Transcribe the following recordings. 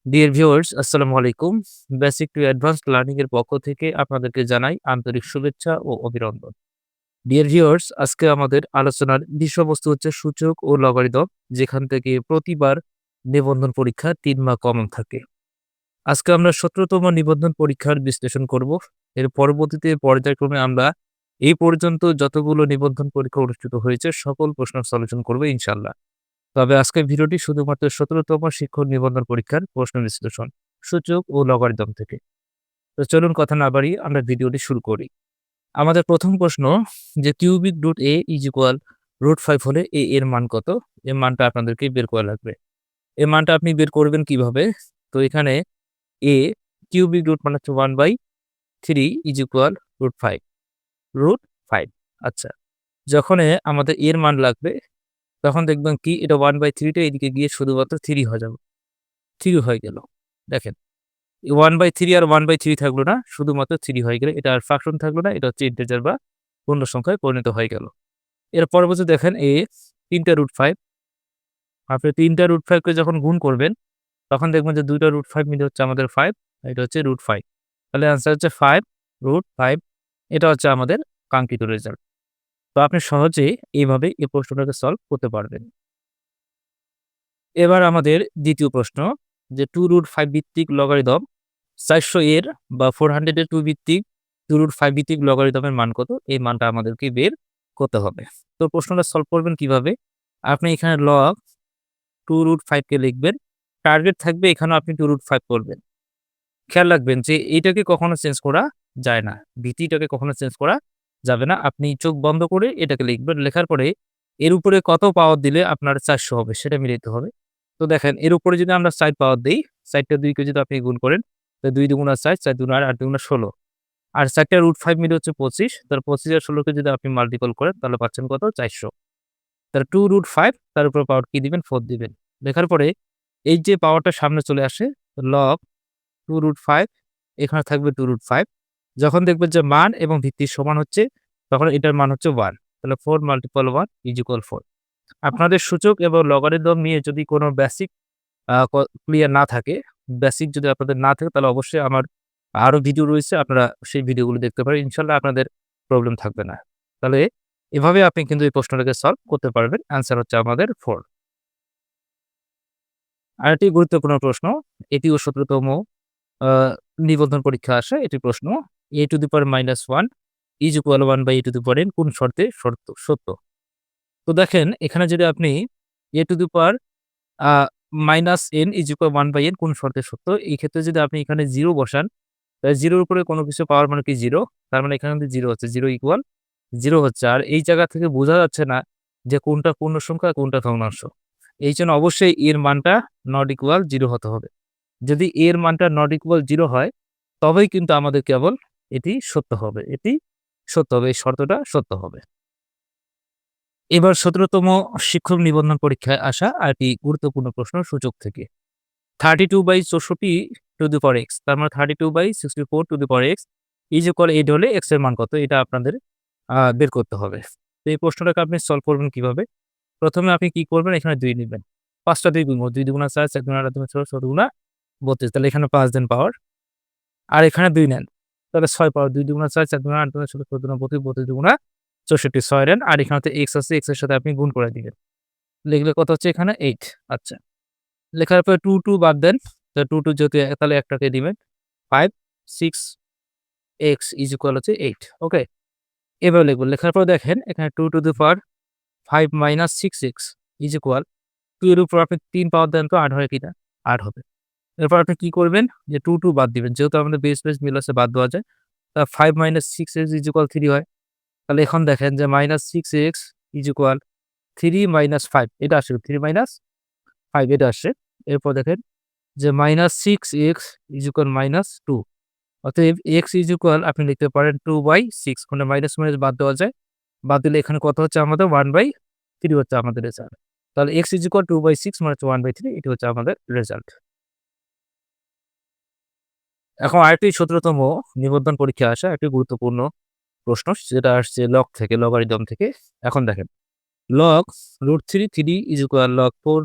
Dear viewers আসসালামু আলাইকুম। Basic to advanced learning এর পক্ষ থেকে আপনাদেরকে জানাই আন্তরিক শুভেচ্ছা ও অভিনন্দন। ডিয়ার ভিউয়ার্স আজকে আমাদের আলোচনার বিষয়বস্তু হচ্ছে সূচক ও লগারিদম, যেখান থেকে প্রতিবার নিবন্ধন পরীক্ষা ৩ মার্ক কমন থাকে। আজকে আমরা ১৭তম নিবন্ধন পরীক্ষার বিশ্লেষণ করব। এর পরবর্তীতে পর্যায়ক্রমে আমরা এই পর্যন্ত যতগুলো নিবন্ধন পরীক্ষা অনুষ্ঠিত হয়েছে সকল প্রশ্নের সলিউশন করব ইনশাআল্লাহ। তবে আজকের ভিডিওটি শুধুমাত্র ১৭তম শিক্ষক নিবন্ধন পরীক্ষার প্রশ্ন বিশ্লেষণ, সূচক ও লগারিদম থেকে। তো চলুন কথা না বাড়িয়ে আমরা ভিডিওটি শুরু করি। আমাদের প্রথম প্রশ্ন যে cubic root a is equal √5 হলে এর মান কত? এর মানটা আপনাদেরকে বের করা লাগবে। এর মানটা আপনি বের করবেন কিভাবে? তো এখানে a কিউবিক রুট মানে হচ্ছে 1/3 ইজ ইকুয়াল √5, √5। আচ্ছা, যখন আমাদের এর মান লাগবে তখন দেখবেন কি এটা 1/3 টা এদিকে গিয়ে শুধুমাত্র 3 হয়ে যাবে। 3 হয়ে গেল। দেখেন 1/3 আর 1/3 থাকলো না, শুধুমাত্র 3 হয়ে গেল। এটা আর ফ্র্যাকশন থাকলো না, এটা হচ্ছে ইন্টিজার বা পূর্ণ সংখ্যায় পরিণত হয়ে গেল। এর পরবর্তীতে দেখেন ৩ টা √5, আপনি ৩ টা √5 কে যখন গুণ করবেন তখন দেখবেন যে ২ টা √5 মিলে হচ্ছে আমাদের 5, এটা হচ্ছে √5। তাহলে অ্যান্সার হচ্ছে 5 √5। এটা হচ্ছে আমাদের কাঙ্ক্ষিত রেজাল্ট। তো আপনি সহজেই এইভাবে এই প্রশ্নটাকে সলভ করতে পারবেন। এবার আমাদের দ্বিতীয় প্রশ্ন যে 2√5 ভিত্তিক লগারিদম ৪০০ এর বা 400 এর 2 ভিত্তিক 2√5 ভিত্তিক লগারিদমের মান কত? এই মানটা আমাদেরকে বের করতে হবে। তো প্রশ্নটা সলভ করবেন কিভাবে? আপনি এখানে লগ 2√5 কে লিখবেন। টার্গেট থাকবে এখানেও আপনি 2√5 করবেন। খেয়াল রাখবেন যে এইটাকে কখনো চেঞ্জ করা যায় না। ভিত্তিটাকে কখনো চেঞ্জ করা যাবে না। আপনি চোখ বন্ধ করে এটাকে লিখবেন। লেখার পরে এর উপরে কত পাওয়ার দিলে আপনার ৪০০ হবে সেটা মিলাইতে হবে। তো দেখেন এর উপরে যদি আমরা ৪ পাওয়ার দেই, ৪ টা ২ কে যদি আপনি গুণ করেন, তো ২ দুগুণা ৪, ৪ দুগুণা ৮, ৮ দুগুণা ১৬। আর ৪ টা √5 মিলে হচ্ছে ২৫। তাহলে ২৫ আর ১৬ কে যদি আপনি মাল্টিপল করেন তাহলে পাচ্ছেন কত? ৪০০। তাহলে 2√5 তার উপর পাওয়ার কি দিবেন? 4 দিবেন। লেখার পরে এই যে পাওয়ারটা সামনে চলে আসে, লগ 2√5 এখানে থাকবে 2√5। যখন দেখবেন যে মান এবং ভিত্তি সমান হচ্ছে, তখন এটার মান হচ্ছে 1। তাহলে 4 মাল্টিপল 1 ইজ ইকুয়াল 4। আপনাদের সূচক এবং লগারিদম নিয়ে যদি কোনো বেসিক আ ক ক্লিয়ার না থাকে, বেসিক যদি আপনাদের না থাকে তাহলে অবশ্যই আমার আরো ভিডিও রয়েছে। আপনারা সেই ভিডিওগুলো দেখতে পারেন। ইনশাআল্লাহ আপনাদের প্রবলেম থাকবে না। তাহলে এভাবে আপনি কিন্তু এই প্রশ্নটাকে সলভ করতে পারবেন। অ্যান্সার হচ্ছে আমাদের 4। আরেকটি গুরুত্বপূর্ণ প্রশ্ন, এটিও ১৭তম আ নিবন্ধন পরীক্ষায় আসে এটি প্রশ্ন। a two the power -1 is equal 1/a⁴ কোন শর্তে সত্য? তো দেখেন এখানে যদি আপনি a two the power a -n is equal 1/n কোন শর্তে সত্য? এই ক্ষেত্রে যদি আপনি এখানে 0 বসান, তাহলে 0 এর উপরে কোনো কিছু পাওয়ার মানে কি 0। তার মানে এখানে কিন্তু 0 হচ্ছে। 0 ইকুয়াল 0 হচ্ছে। আর এই জায়গা থেকে বোঝা যাচ্ছে না যে কোনটা পূর্ণ সংখ্যা, কোনটা ভগ্নাংশ। এইজন্য অবশ্যই এর মানটা নট ইকুয়াল 0 হতে হবে। যদি এর মানটা নট ইকুয়াল 0 হয়, তবেই কিন্তু আমাদের কেবল এটি সত্য হবে। এটি সত্য হবে। এই শর্তটা সত্য হবে। এবার ১৭তম শিক্ষক নিবন্ধন পরীক্ষায় আসা আরেকটি গুরুত্বপূর্ণ প্রশ্ন সূচক থেকে। 32/64 তার মানে 32/64 ইজ ইকুয়াল 8 হলে x এর মান কত? এটা আপনাদের বের করতে হবে। তো এই প্রশ্নটাকে আপনি সলভ করবেন কিভাবে? প্রথমে আপনি কি করবেন? এখানে ২ নিবেন। ৫ টা ২ গুনবো। ২ দুগুণা ৪, ৪ দুগুণা ৮, ৮ দুগুণা ১৬, ১৬ দুগুণা ৩২। তাহলে এখানে ৫ দেন পাওয়ার। আর এখানে ২ নেন। তাহলে ৬ পাওয়ার। ২ দুগুণা ৪, ৪ দুগুণা ৮ দুগুণা ১৬, ১৬ দুগুণা ৩২, ৩২ দুগুণা ৬৪, ৬ নেন। আর এখানে তো x আছে, x এর সাথে আপনি গুণ করে দিবেন। লিখলে কত হচ্ছে এখানে 8। আচ্ছা। লেখার পরে 2, 2 বাদ দেন। তো 2, 2 যেহেতু তাহলে একটাকে দিবেন। 5, 6 x ইজ ইকুয়াল হচ্ছে 8। ওকে? এভাবে লিখব। লেখার পর দেখেন এখানে 2 two the power 5 minus 6x is equal 2 এর উপর আপনি 3 পাওয়ার দেন তো 8 হয় কিনা? 8 হবে। এরপর আপনি কি করবেন? যে 2, 2 বাদ দিবেন। যেহেতু আমাদের বেস মিল আছে বাদ দেওয়া যায়। 5 মাইনাস 6x ইজ ইকুয়াল 3 হয়। তাহলে এখন দেখেন যে -6x ইজ ইকুয়াল 3 মাইনাস 5 এটা আসবে। 3 মাইনাস 5 এটা আসছে। এরপর দেখেন যে -6x ইজ ইকুয়াল -2। অতএব x ইজ ইকুয়াল আপনি লিখতে পারেন 2/6 মানে মাইনাস, মাইনাস বাদ দেওয়া যায়। বাদ দিলে এখানে কত হচ্ছে আমাদের 1/3 হচ্ছে আমাদের রেজাল্ট। তাহলে x ইজ ইকুয়াল 2/6 মানে হচ্ছে 1/3 এটি হচ্ছে আমাদের রেজাল্ট। এখন আরেকটি ১৭তম নিবন্ধন পরীক্ষায় আসা একটি গুরুত্বপূর্ণ প্রশ্ন যেটা আসছে লগ থেকে, লগারিদম থেকে। এখন দেখেন log √3 3 is equal log 4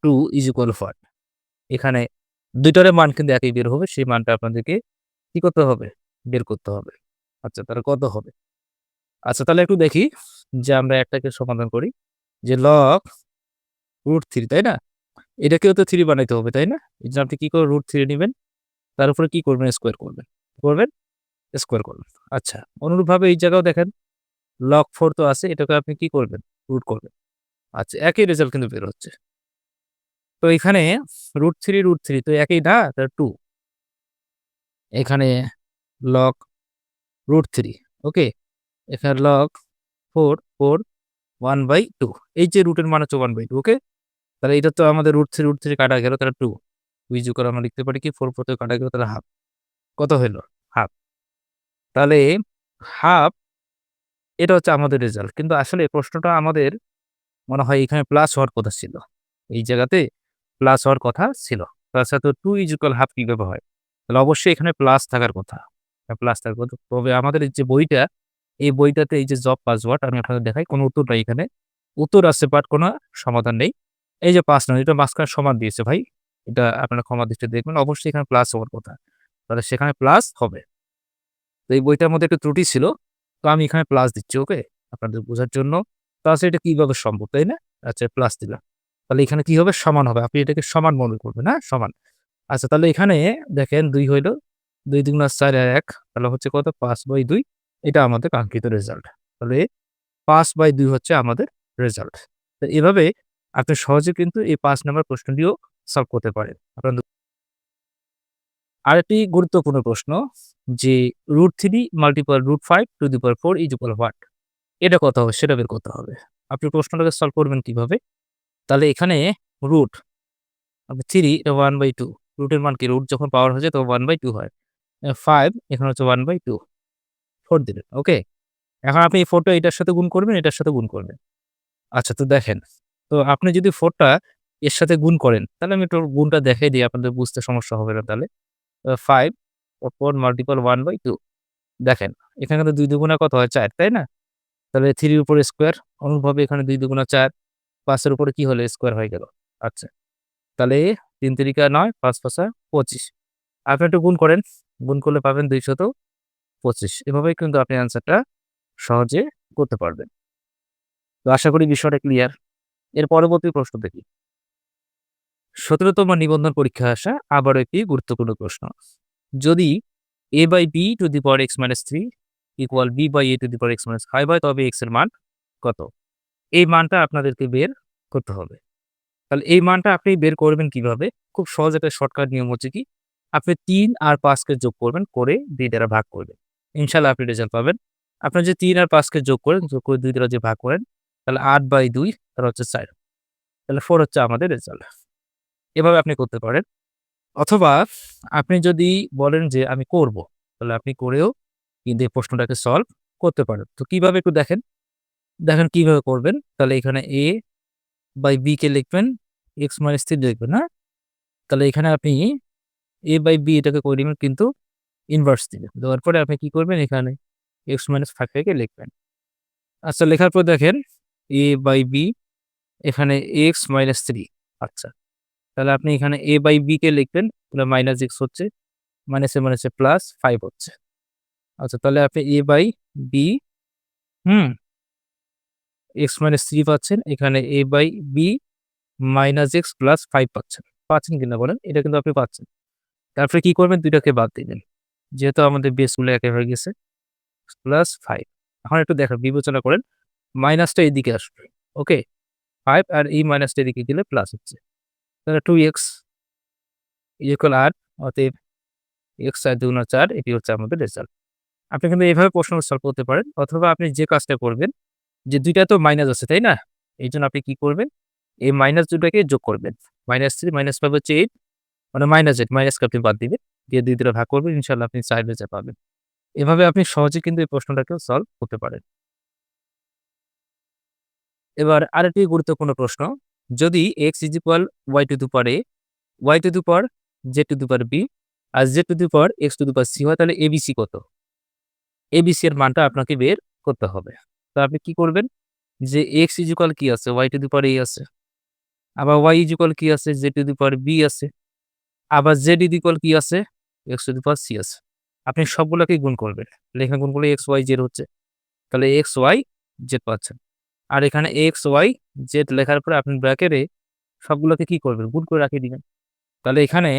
2 is equal 5। এখানে দুইটার মান কিন্তু একই বের হবে। সেই মানটা আপনাদেরকে কি করতে হবে? বের করতে হবে। আচ্ছা, তাহলে কত হবে? আচ্ছা, তাহলে একটু দেখি যে আমরা একটাকে সমাধান করি। যে লগ √3, তাই না? এটাকেও তো 3 বানাইতে হবে, তাই না? এজন্য আপনি কি করে √3 নিবেন? তার উপরে কি করবেন? স্কোয়ার করবেন। করবেন? স্কোয়ার করবেন। আচ্ছা, অনুরূপভাবে এই জায়গাও দেখেন log 4 তো আছে, এটাকে আপনি কি করবেন? রুট করবেন। আচ্ছা, একই রেজাল্ট কিন্তু বের হচ্ছে। তো এখানে √3 তো একই না? তাহলে 2, এখানে log √3, ওকে? এখানে log 4, 1/2, এই যে রুটের মান হচ্ছে 1/2, ওকে? তাহলে এটা তো আমাদের √3 কাটা গেল, তাহলে 2 ইজ ইকুয়াল আমরা লিখতে পারি কি 4 থেকে কাটা গেল, তাহলে হাফ। কত হইল? হাফ। তাহলে হাফ, এটা হচ্ছে আমাদের রেজাল্ট। কিন্তু আসলে প্রশ্নটা আমাদের মনে হয় এখানে প্লাস হওয়ার কথা ছিল। এই জায়গাতে প্লাস হওয়ার কথা ছিল। তাছাড়া তো 2 ইজ ইকুয়াল হাফ কিভাবে হয়? তাহলে অবশ্যই এখানে প্লাস থাকার কথা। প্লাস থাকার কথা। তবে আমাদের এই যে বইটা, এই বইটাতে এই যে জব পাসওয়ার্ড আমি আপনাদের দেখাই, কোনো উত্তর নাই এখানে। উত্তর আছে বাট কোনো সমাধান নেই। এই যে ৫ নং, এটা মাঝখানে সমান দিয়েছে ভাই। এটা আপনারা ক্ষমা দৃষ্টিতে দেখবেন। অবশ্যই এখানে প্লাস হওয়ার কথা। তাহলে সেখানে প্লাস হবে। তো এই বইটার মধ্যে একটু ত্রুটি ছিল। তো আমি এখানে প্লাস দিচ্ছি, ওকে? আপনাদের বোঝার জন্য। তাছাড়া এটা কিভাবে সম্ভব, তাই না? আচ্ছা, প্লাস দিলাম। তাহলে এখানে কি হবে? সমান হবে। আপনি এটাকে সমান মনে করবেন, হ্যাঁ? সমান। আচ্ছা, তাহলে এখানে দেখেন ২ হইল। ২ দুগুণা ৪ আর ১ তাহলে হচ্ছে কত? ৫/২। এটা আমাদের কাঙ্ক্ষিত রেজাল্ট। তাহলে ৫/২ হচ্ছে আমাদের রেজাল্ট। তো এভাবে আপনি সহজে কিন্তু এই ৫ নাম্বার প্রশ্নটিও সলভ করতে পারেন। আপনার আরেকটি গুরুত্বপূর্ণ প্রশ্ন যে √3 multiple √5 to the power 4 is equal what? এটা কত হবে? সেটা বের করতে হবে। আপনি প্রশ্নটাকে সলভ করবেন কিভাবে? তাহলে এখানে রুট আপনি 3 এটা 1/2, রুটের মান কি? রুট যখন পাওয়ার হয়ে যায় তখন 1/2 হয়। 5 এখানে হচ্ছে 1/2, 4 দিলেন। ওকে? এখন আপনি এই 4 টা এটার সাথে গুণ করবেন, এটার সাথে গুণ করবেন। আচ্ছা, তো দেখেন। তো আপনি যদি 4 টা এর সাথে গুণ করেন, তাহলে আমি একটু গুণটা দেখাই দিই, আপনাদের বুঝতে সমস্যা হবে না তাহলে। 5 ও 4 মাল্টিপল 1/2, দেখেন এখানে কিন্তু ২ দুগুণা কত হয়? ৪, তাই না? তাহলে 3 এর উপরে স্কোয়ার, অনুরূপভাবে এখানে ২ দুগুণা 4, ৫ এর উপরে কি হলো? স্কোয়ার হয়ে গেল। আচ্ছা, তাহলে ৩ তিরিকা ৯, ৫ পাঁচা ২৫। আপনি একটু গুণ করেন। গুণ করলে পাবেন ২২৫। এভাবেই কিন্তু আপনি অ্যান্সারটা সহজে করতে পারবেন। তো আশা করি বিষয়টা ক্লিয়ার। এর পরবর্তী প্রশ্ন দেখি। ১৭তম নিবন্ধন পরীক্ষায় আসা আবারও একটি গুরুত্বপূর্ণ প্রশ্ন। যদি a/b⁻x-3 b/a⁻x-5 হয়, তবে x এর মান কত? এই মানটা আপনাদেরকে বের করতে হবে। তাহলে এই মানটা আপনি বের করবেন কিভাবে? খুব সহজ একটা শর্টকাট নিয়ম হচ্ছে কি? আপনি ৩ আর ৫ কে যোগ করবেন, করে ২ দ্বারা ভাগ করবেন। ইনশাআল্লাহ আপনি রেজাল্ট পাবেন। আপনি যে ৩ আর ৫ কে যোগ করেন, যোগ করে ২ দ্বারা যে ভাগ করেন, তাহলে ৮/২ তাহলে হচ্ছে ৪। তাহলে ৪ হচ্ছে আমাদের রেজাল্ট। এভাবে আপনি করতে পারেন। অথবা আপনি যদি বলেন যে আমি করব, তাহলে আপনি করেও কিন্তু এই প্রশ্নটাকে সলভ করতে পারেন। তো কিভাবে একটু দেখেন। দেখেন কিভাবে করবেন। তাহলে এখানে a/b কে লিখবেন, x-3 লিখবেন, হ্যাঁ? তাহলে এখানে আপনি a/b এটাকে করে নিবেন কিন্তু ইনভার্স দিবেন। দেওয়ার পরে আপনি কি করবেন? এখানে x-5 থেকে লিখবেন। আচ্ছা, লেখার পর দেখেন a/b এখানে x-3, আচ্ছা। তাহলে আপনি এখানে a/b কে লিখবেন, তাহলে -x হচ্ছে, মাইনাসে, মাইনাসে প্লাস 5 হচ্ছে। আচ্ছা, তাহলে আপনি a/b হুম, x-3 পাচ্ছেন। এখানে a/b -x প্লাস 5 পাচ্ছেন। পাচ্ছেন কিনা বলেন? এটা কিন্তু আপনি পাচ্ছেন। তারপরে কি করবেন? ২ টাকে বাদ দিবেন। যেহেতু আমাদের বেসগুলো একে হয়ে গেছে, প্লাস 5। এখন একটু দেখেন, বিবেচনা করেন। মাইনাসটা এদিকে আসবে। ওকে? 5 আর এই মাইনাসটা এদিকে গেলে প্লাস হচ্ছে। তাহলে 2x ইকুয়াল ৮, অতএব x ৪ দুগুণা ৪, এটি হচ্ছে আমাদের রেজাল্ট। আপনি কিন্তু এভাবে প্রশ্ন সলভ করতে পারেন, অথবা আপনি যে কাজটা করবেন, যে ২ টা তো মাইনাস আছে, তাই না? এইজন্য আপনি কি করবেন? এই মাইনাস ২ টাকে যোগ করবেন। -3 -5 হচ্ছে 8, মানে -8, মাইনাসকে আপনি বাদ দিবেন। দিয়ে ২ দ্বারা ভাগ করবেন। ইনশাআল্লাহ আপনি ৪ রেজাল্ট পাবেন। এভাবে আপনি সহজে কিন্তু এই প্রশ্নটাকেও সলভ করতে পারেন। এবার আরেকটি গুরুত্বপূর্ণ প্রশ্ন। যদি x = y to the power a, y to the power z to the power b আর z to the power x to the power c হয়, তাহলে abc কত? abc এর মানটা আপনাকে বের করতে হবে। তো আপনি কি করবেন? যে x কি আছে? y to the power a আছে। আবার y কি আছে? z to the power b আছে। আবার জেড ইকুয়াল কি আছে? X to the power C আছে। আপনি সবগুলোকেই গুণ করবেন। তাহলে এখানে গুণ করলে এক্স, ওয়াই, জেড হচ্ছে। তাহলে এক্স, ওয়াই, জেড পাচ্ছেন। আর এখানে এক্স, ওয়াই, জেড লেখার পরে আপনি ব্র্যাকেটে সবগুলোকে কি করবেন? গুণ করে রাখিয়ে দিবেন। তাহলে এখানে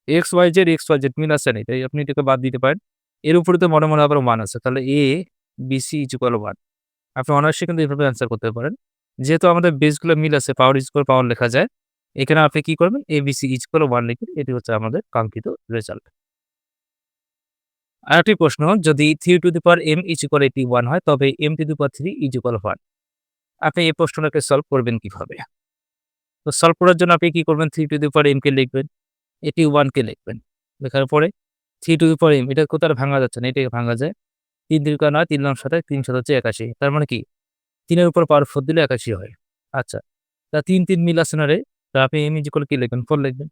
x, y, z, x, y, z মিল আছে নাই? তাই আপনি এটাকে বাদ দিতে পারেন। এর উপরে তো মনে আবার 1 আছে। তাহলে এ, বি, সি ইকুয়াল 1। আপনি অনায়াসে কিন্তু এভাবে অ্যান্সার করতে পারেন। যেহেতু আমাদের বেসগুলো মিল আছে, পাওয়ার ইকুয়াল পাওয়ার লেখা যায়। এখানে আপনি কি করবেন? এ, বি, সি ইকুয়াল 1 লিখবেন। এটি হচ্ছে আমাদের কাঙ্ক্ষিত রেজাল্ট। আরেকটি প্রশ্ন, যদি 3 two the power m is equal 81 হয়, তবে m two the power 3 is equal 1। আপনি এই প্রশ্নটাকে সলভ করবেন কিভাবে? তো সলভ করার জন্য আপনি কি করবেন? 3 টু দি পাওয়ার m কে লিখবেন, 81 কে লিখবেন। লেখার পরে 3 টু দি পাওয়ার m এটা কোথাও আর ভাঙা যাচ্ছে না, এটাকে ভাঙা যায়। 3 3 9, 3 9 7, 3 7 হচ্ছে 81। তার মানে কি? 3 এর উপর পাওয়ার 4 দিলে 81 হয়। আচ্ছা। তা 3 3 মিল আছে না রে? তা আপনি m ইজ ইকুয়াল কি লিখবেন? 4 লিখবেন।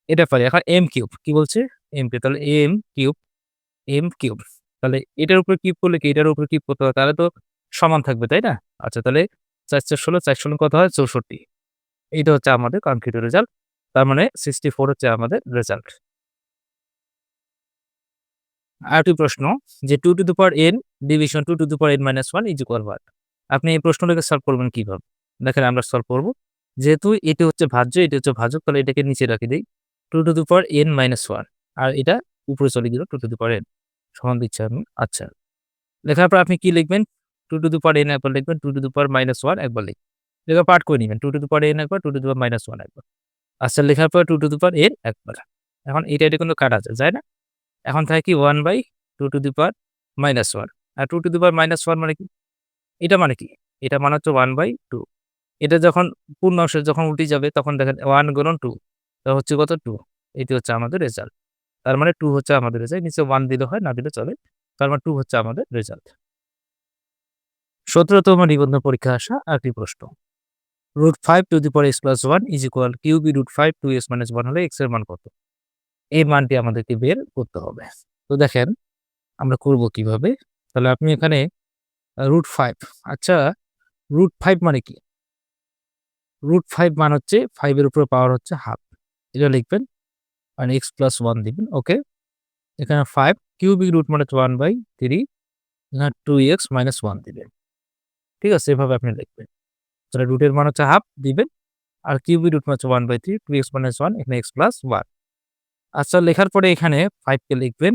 এটা পারি। এখন m কিউব কি বলছে? m cube. তাহলে m কিউব, m কিউব। তাহলে এটার উপরে কিউব করলে কি এটার উপরে কিউব করতে হয়, তাহলে তো সমান থাকবে, তাই না? আচ্ছা, তাহলে ৪ ৪ ১৬, ৪ ১৬ কত হয়? ৬৪। এইটা হচ্ছে আমাদের কাঙ্ক্ষিত রেজাল্ট। তার মানে 64 হচ্ছে আমাদের রেজাল্ট। আরেকটি প্রশ্ন, যে 2 two the power n division 2 two the power n - 1 is equal what? আপনি এই প্রশ্নটাকে সলভ করবেন কিভাবে? দেখেন আমরা সলভ করব। যেহেতু এটি হচ্ছে ভাজ্য, এটি হচ্ছে ভাজক, তাহলে এটাকে নিচে রাখি দেই। 2 টু দি পাওয়ার n - 1 আর এটা উপরে চলে গেল 2 টু দি পাওয়ার n সমান দিচ্ছি আমি। আচ্ছা। লেখার পর আপনি কি লিখবেন? 2 টু দি পাওয়ার n একবার লিখবেন, 2 টু দি পাওয়ার -1 একবার লিখবেন। এবার পার্ট করে নিবেন। 2 টু দি পাওয়ার n একবার, 2 টু দি পাওয়ার -1 একবার। আচ্ছা, লেখার পর 2 টু দি পাওয়ার n একবার। এখন এটা কিন্তু কাটা যায় না? এখন থাকে কি 1/2 two the power -1। R 2 two the পাওয়ার -1 মানে কি? এটা মানে কি? এটা মানে হচ্ছে 1/2। এটা যখন পূর্ণাংশে যখন উঠে যাবে তখন দেখেন 1 গুণন 2 তা হচ্ছে কত? 2। এটি হচ্ছে আমাদের রেজাল্ট। তার মানে 2 হচ্ছে আমাদের রেজাল্ট। নিচে 1 দিলে হয়, না দিলে চলে। তার মানে 2 হচ্ছে আমাদের রেজাল্ট। ১৭তম নিবন্ধন পরীক্ষায় আসা আরেকটি প্রশ্ন। √5 to the power x+1 is equal cube √5 2x - 1 হলে x এর মান কত? এই মানটি আমাদেরকে বের করতে হবে। তো দেখেন আমরা করব কিভাবে? তাহলে আপনি এখানে √5, আচ্ছা, √5 মানে কি? √5 মান হচ্ছে 5 এর উপরে পাওয়ার হচ্ছে হাফ। এটা লিখবেন। আর x+1 দিবেন। ওকে। এখানে 5 কিউবিক রুট মানে হচ্ছে 1/3, এখানে 2x - 1 দিবেন। ঠিক আছে? এভাবে আপনি লিখবেন। তাহলে রুটের মান হচ্ছে হাফ দিবেন। আর কিউবিক রুট মানে হচ্ছে 1/3, 2x - 1, এখানে x+1। আচ্ছা, লেখার পরে এখানে 5 কে লিখবেন,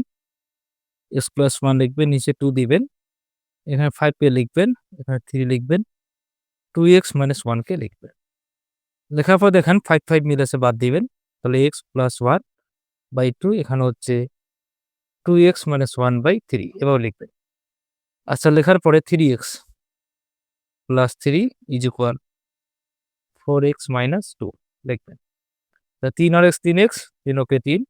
x+1 লিখবেন, নিচে 2 দিবেন। এখানে 5 কে লিখবেন, এখানে 3 লিখবেন, 2x - 1 কে লিখবেন। লেখার পর দেখেন 5 5 মিলেছে, বাদ দিবেন। তাহলে x+1/2, এখানে হচ্ছে 2x - 1/3 এভাবে লিখবেন। আচ্ছা, লেখার পরে 3x + 3 ইজ ইকুয়াল 4x - 2 লিখবেন। তা 3 আর x 3x, 3 ওকে 3,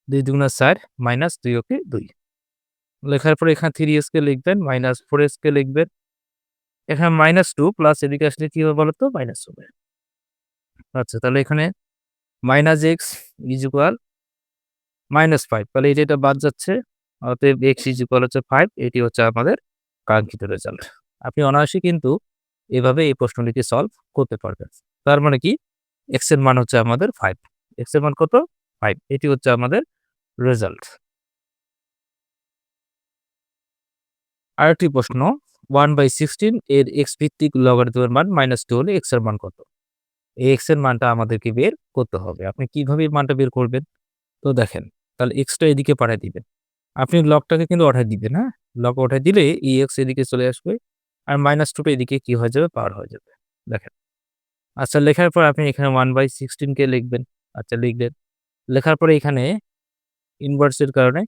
2 দুগুণা 4, -2 ওকে 2। লেখার পরে এখানে 3x কে লিখবেন, -4x কে লিখবেন। এখানে -2 প্লাস এদিকে আসলে কি হবে বলতো? মাইনাস হবে। আচ্ছা, তাহলে এখানে -x ইজ ইকুয়াল -5, তাহলে এটা বাদ যাচ্ছে। অতএব x ইজ ইকুয়াল হচ্ছে 5। এটি হচ্ছে আমাদের কাঙ্ক্ষিত রেজাল্ট। আপনি অনায়াসেই কিন্তু এভাবে এই প্রশ্নটিকে সলভ করতে পারবেন। তার মানে কি? x এর মান হচ্ছে আমাদের 5। x এর মান কত? 5। এটি হচ্ছে আমাদের রেজাল্ট। আরেকটি প্রশ্ন, 1/16 এর x ভিত্তিক লগারিদমের মান -2 হলে x এর মান কত? এই x এর মানটা আমাদেরকে বের করতে হবে। আপনি কিভাবে এই মানটা বের করবেন? তো দেখেন, তাহলে x টা এদিকে পাঠায় দিবেন। আপনি লগটাকে কিন্তু উঠায় দিবেন, হ্যাঁ? লগ উঠায় দিলে এই x এদিকে চলে আসবে। আর -2 টা এদিকে কি হয়ে যাবে? পাওয়ার হয়ে যাবে। দেখেন। আচ্ছা, লেখার পর আপনি এখানে 1/16 কে লিখবেন। আচ্ছা, লিখলেন। লেখার পরে এখানে ইনভার্স এর কারণে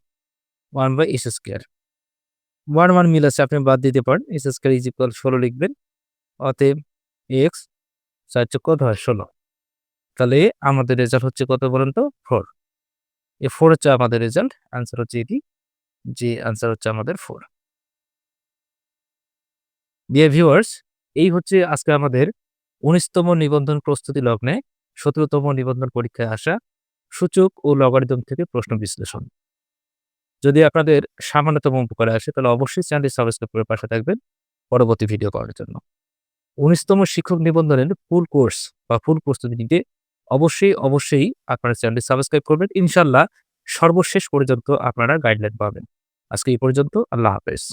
1/s²। 1 1 মিল আছে, আপনি বাদ দিতে পারেন। s² ইজ ইকুয়াল 16 লিখবেন। অতএব x ৪ × ৪ কত হয়? 16। তাহলে আমাদের রেজাল্ট হচ্ছে কত বলুন তো? 4। এই 4 হচ্ছে আমাদের রেজাল্ট। আনসার হচ্ছে এটি। জি, আনসার হচ্ছে আমাদের 4। ডিয়ার ভিউয়ার্স, এই হচ্ছে আজকে আমাদের ১৯তম নিবন্ধন প্রস্তুতি লগ্নে ১৭তম নিবন্ধন পরীক্ষায় আসা সূচক ও লগারিদম থেকে প্রশ্ন বিশ্লেষণ। যদি আপনাদের সামান্যতম উপকারে আসে তাহলে অবশ্যই চ্যানেলটি সাবস্ক্রাইব করে পাশে থাকবেন পরবর্তী ভিডিও পাওয়ার জন্য। ১৯তম শিক্ষক নিবন্ধনের ফুল কোর্স বা ফুল প্রস্তুতি নিতে অবশ্যই আপনারা চ্যানেলটি সাবস্ক্রাইব করবেন। ইনশাআল্লাহ সর্বশেষ পর্যন্ত আপনারা গাইডলাইন পাবেন। আজকে এই পর্যন্ত। আল্লাহ হাফেজ।